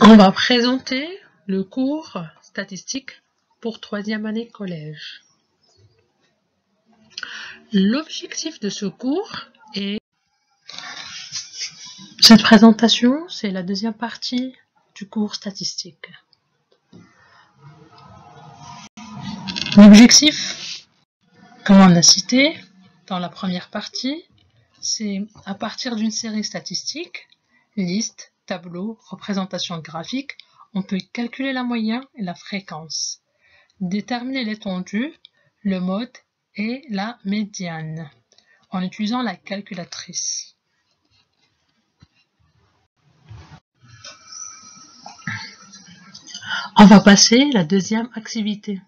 On va présenter le cours statistique pour 3e année collège. L'objectif de ce cours est... Cette présentation, c'est la 2e partie du cours statistique. L'objectif, comme on l'a cité dans la première partie, c'est à partir d'une série statistique, liste, tableau, représentation graphique, on peut calculer la moyenne et la fréquence, déterminer l'étendue, le mode et la médiane en utilisant la calculatrice. On va passer à la 2e activité.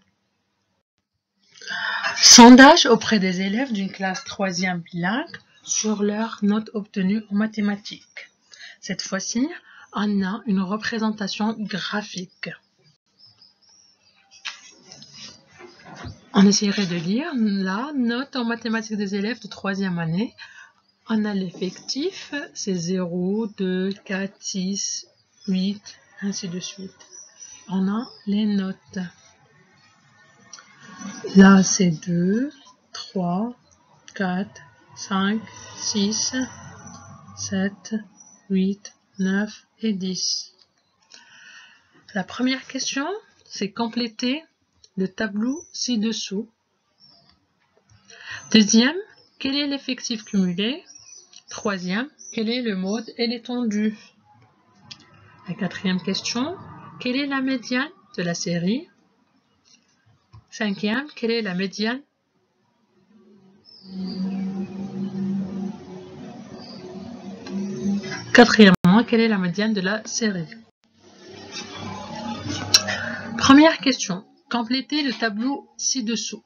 Sondage auprès des élèves d'une classe 3e bilingue sur leurs notes obtenues en mathématiques. Cette fois-ci, on a une représentation graphique. On essaierait de lire la note en mathématiques des élèves de 3e année. On a l'effectif, c'est 0, 2, 4, 6, 8, ainsi de suite. On a les notes. Là, c'est 2, 3, 4, 5, 6, 7, 8, 9 et 10. La première question, c'est compléter le tableau ci-dessous. Deuxième, quel est l'effectif cumulé? Troisième, quel est le mode et l'étendue? La 4e question, quelle est la médiane de la série? 5e, quelle est la médiane? Quatrièmement, quelle est la médiane de la série? Première question, complétez le tableau ci-dessous.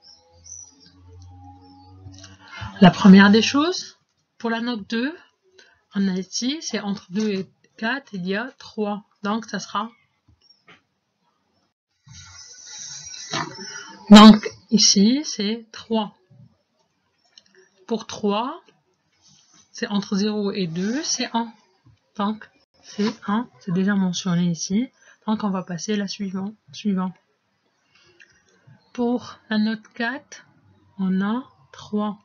La première des choses, pour la note 2, on a ici, c'est entre 2 et 4, il y a 3. Donc, ça sera... Donc, ici, c'est 3. Pour 3, c'est entre 0 et 2, c'est 1. Donc, c'est 1, c'est déjà mentionné ici. Donc, on va passer à la suivante. Pour la note 4, on a 3.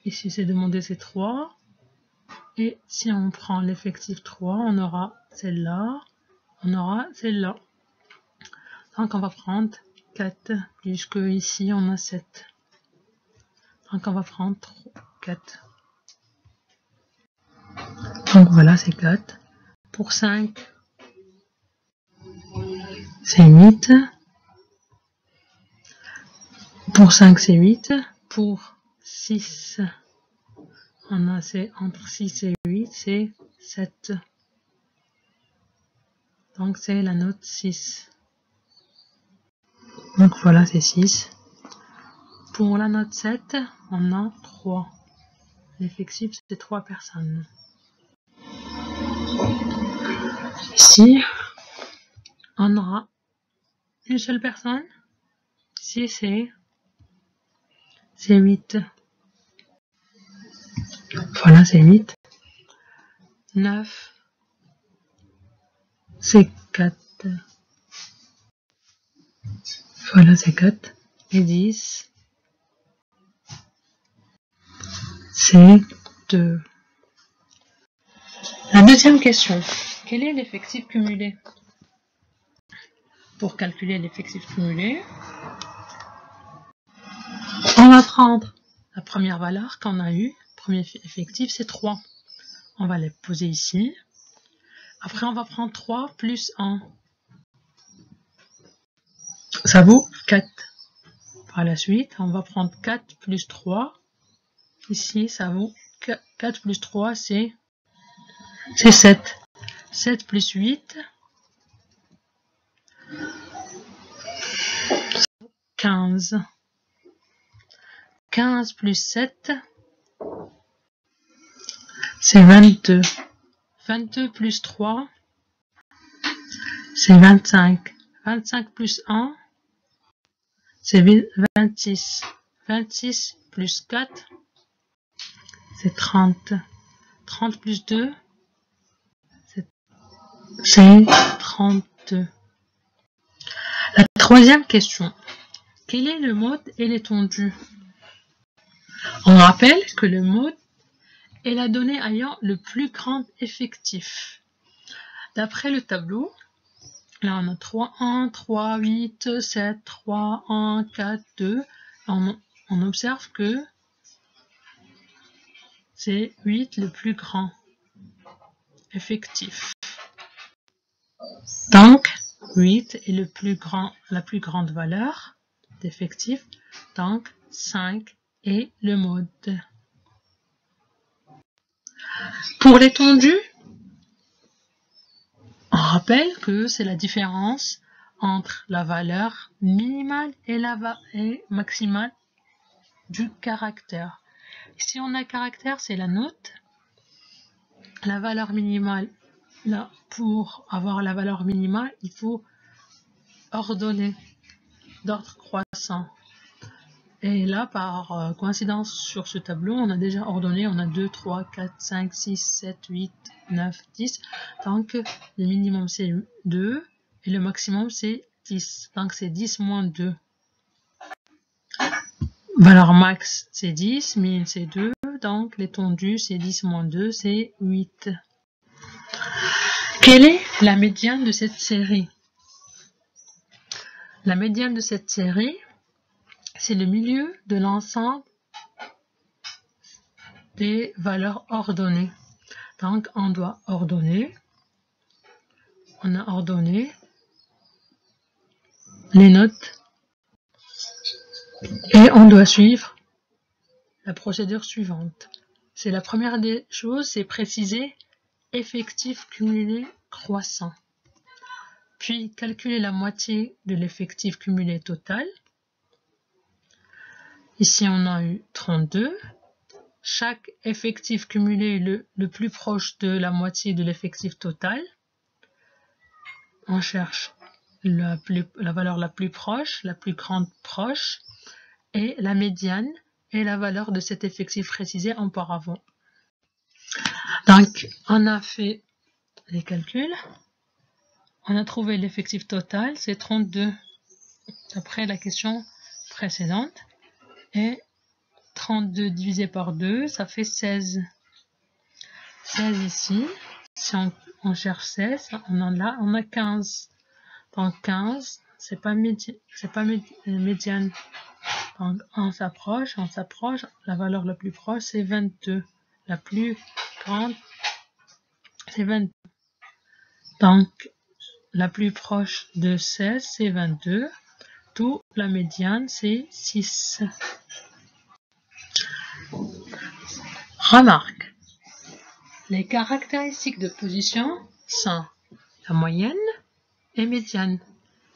Ici, c'est demandé, c'est 3. Et si on prend l'effectif 3, on aura celle-là, on aura celle-là. Donc, on va prendre 4, puisque ici, on a 7. Donc, on va prendre 4. Donc, voilà, c'est 4. Pour 5, c'est 8. Pour 5, c'est 8. Pour 6, on a c'est entre 6 et 8, c'est 7. Donc, c'est la note 6. Donc, voilà, c'est 6. Pour la note 7, on a 3. L'effectif, c'est 3 personnes. Ici, on aura une seule personne. Ici, c'est 8. Voilà, c'est 8. 9, c'est 4. Voilà, c'est 4. Et 10, c'est 2. La deuxième question. Quel est l'effectif cumulé? Pour calculer l'effectif cumulé, on va prendre la première valeur qu'on a eue. Premier effectif, c'est 3. On va les poser ici. Après, on va prendre 3 plus 1. Ça vaut 4. Par la suite, on va prendre 4 plus 3. Ici, ça vaut 4 plus 3, c'est 7. 7 plus 8, 15. 15 plus 7, c'est 22. 22 plus 3, c'est 25. 25 plus 1, c'est 26. 26 plus 4, c'est 30. 30 plus 2, c'est 32. La troisième question. Quel est le mode et l'étendue? On rappelle que le mode est la donnée ayant le plus grand effectif. D'après le tableau, là on a 3, 1, 3, 8, 7, 3, 1, 4, 2. On observe que c'est 8 le plus grand effectif. Donc, 8 est le plus grand, la plus grande valeur d'effectif. Donc, 5 est le mode. Pour l'étendue, on rappelle que c'est la différence entre la valeur minimale et maximale du caractère. Ici, on a caractère, c'est la note. La valeur minimale, là, pour avoir la valeur minimale, il faut ordonner d'ordre croissant. Et là, par coïncidence sur ce tableau, on a déjà ordonné, on a 2, 3, 4, 5, 6, 7, 8, 9, 10. Donc, le minimum c'est 2 et le maximum c'est 10. Donc, c'est 10 moins 2. Valeur max c'est 10, min c'est 2. Donc, l'étendue c'est 10 moins 2, c'est 8. Quelle est la médiane de cette série? La médiane de cette série, c'est le milieu de l'ensemble des valeurs ordonnées. Donc, on doit ordonner. On a ordonné les notes et on doit suivre la procédure suivante. C'est la première des choses, c'est préciser effectif cumulé croissant. Puis, calculer la moitié de l'effectif cumulé total. Ici, on a eu 32. Chaque effectif cumulé est le plus proche de la moitié de l'effectif total. On cherche la valeur la plus proche, la plus grande proche, et la médiane est la valeur de cet effectif précisé auparavant. Donc, on a fait les calculs. On a trouvé l'effectif total, c'est 32, d'après la question précédente. Et 32 divisé par 2, ça fait 16. 16 ici. Si on cherche 16, on a 15. Donc 15, c'est pas médiane. Donc on s'approche. La valeur la plus proche, c'est 22. La plus grande, c'est 22. Donc la plus proche de 16, c'est 22. Tout la médiane, c'est 6. Remarque. Les caractéristiques de position sont la moyenne et médiane.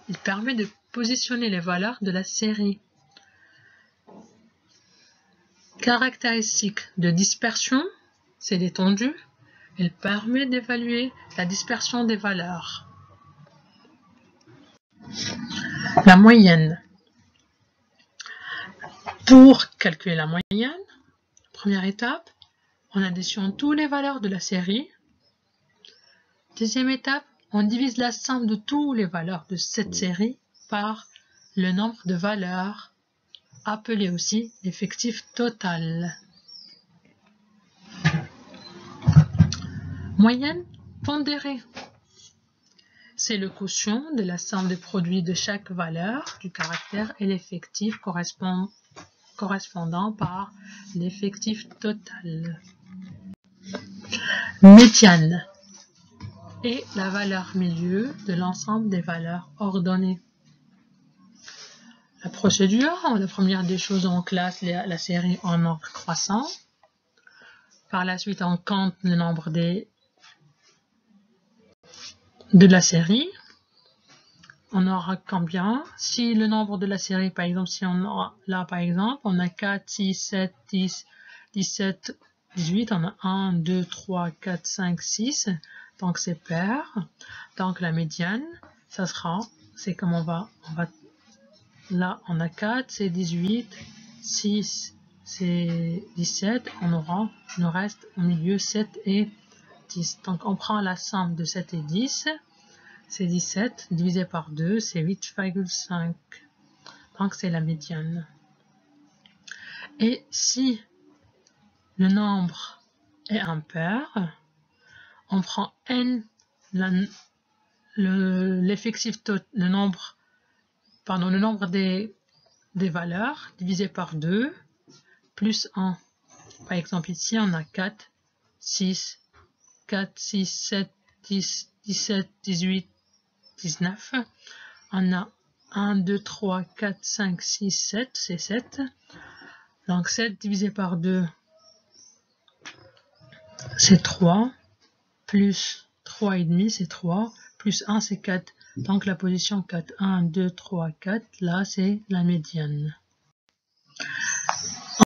Il permet de positionner les valeurs de la série. Caractéristiques de dispersion, c'est l'étendue. Il permet d'évaluer la dispersion des valeurs. La moyenne. Pour calculer la moyenne, première étape, on additionne toutes les valeurs de la série. Deuxième étape, on divise la somme de toutes les valeurs de cette série par le nombre de valeurs, appelé aussi l'effectif total. Moyenne pondérée. C'est le quotient de la somme des produits de chaque valeur du caractère et l'effectif correspondant par l'effectif total. Médiane est la valeur milieu de l'ensemble des valeurs ordonnées. La procédure, la première des choses, on classe la série en ordre croissant. Par la suite, on compte le nombre de la série. On aura combien? Si le nombre de la série, par exemple, si on aura là, par exemple, on a 4, 6, 7, 10, 17, 18, on a 1, 2, 3, 4, 5, 6. Donc, c'est pair. Donc, la médiane, ça sera, c'est comme on va, là, on a 4, c'est 18, 6, c'est 17. Il nous reste au milieu 7 et 10. Donc on prend la somme de 7 et 10, c'est 17, divisé par 2, c'est 8,5. Donc c'est la médiane. Et si le nombre est impair, on prend n, l'effectif total, le nombre des valeurs divisé par 2 plus 1. Par exemple, ici, on a 4, 6, 7, 10, 17, 18, 19. On a 1, 2, 3, 4, 5, 6, 7, c'est 7. Donc 7 divisé par 2, c'est 3. Plus 3,5, c'est 3. Plus 1, c'est 4. Donc la position 4, 1, 2, 3, 4, là, c'est la médiane.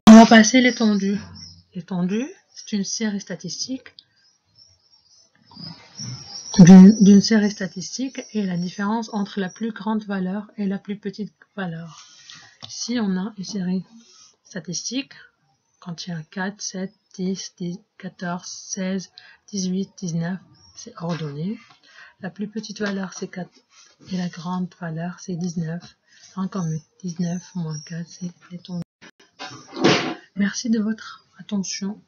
On va passer l'étendue. L'étendue, c'est une série statistique d'une série statistique et la différence entre la plus grande valeur et la plus petite valeur. Ici, on a une série statistique contient 4, 7, 10, 14, 16, 18, 19, c'est ordonné. La plus petite valeur, c'est 4 et la grande valeur, c'est 19. Donc, on met 19 moins 4, c'est l'étendue. Merci de votre attention.